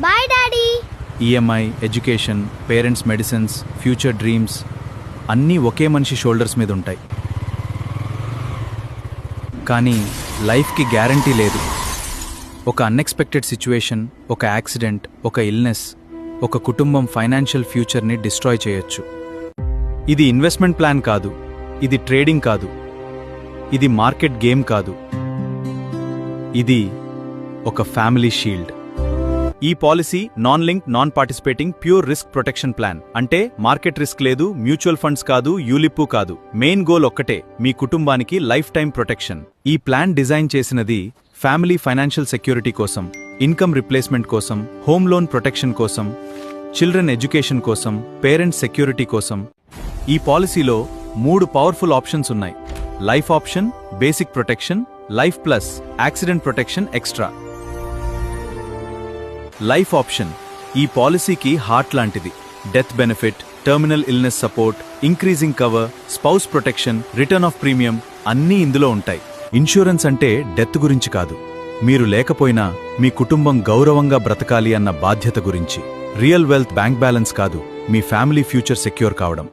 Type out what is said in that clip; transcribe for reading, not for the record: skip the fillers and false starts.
Bye daddy. EMI, education, parents medicines, future dreams అన్నీ ఒకే మనిషి షోల్డర్స్ మీద ఉంటాయి. కానీ లైఫ్కి గ్యారంటీ లేదు. ఒక అన్ఎక్స్పెక్టెడ్ సిచ్యువేషన్, ఒక యాక్సిడెంట్, ఒక ఇల్నెస్ ఒక కుటుంబం ఫైనాన్షియల్ ఫ్యూచర్ని డిస్ట్రాయ్ చేయొచ్చు. ఇది ఇన్వెస్ట్మెంట్ ప్లాన్ కాదు, ఇది ట్రేడింగ్ కాదు, ఇది మార్కెట్ గేమ్ కాదు, ఇది ఒక ఫ్యామిలీ షీల్డ్. ఈ policy non link, non participating, pure risk protection plan. అంటే మార్కెట్ రిస్క్ లేదు, మ్యూచువల్ ఫండ్స్ కాదు, యూలిప్పు కాదు. మెయిన్ గోల్ ఒక్కటే, మీ కుటుంబానికి లైఫ్ టైం ప్రొటెక్షన్. ఈ ప్లాన్ డిజైన్ చేసినది ఫ్యామిలీ ఫైనాన్షియల్ సెక్యూరిటీ కోసం, ఇన్కమ్ రిప్లేస్మెంట్ కోసం, హోమ్ లోన్ ప్రొటెక్షన్ కోసం, చిల్డ్రన్ ఎడ్యుకేషన్ కోసం, పేరెంట్స్ సెక్యూరిటీ కోసం. ఈ పాలసీలో 3 పవర్ఫుల్ ఆప్షన్స్ ఉన్నాయి. Life option, basic protection, life plus accident protection extra. Life option ఈ పాలసీకి హార్ట్ లాంటిది. Death benefit, terminal illness support, increasing cover, spouse protection, return of premium అన్నీ ఇందులో ఉంటాయి. ఇన్సూరెన్స్ అంటే డెత్ గురించి కాదు, మీరు లేకపోయినా మీ కుటుంబం గౌరవంగా బ్రతకాలి అన్న బాధ్యత గురించి. రియల్ వెల్త్ బ్యాంక్ బ్యాలెన్స్ కాదు, మీ ఫ్యామిలీ ఫ్యూచర్ సెక్యూర్ కావడం.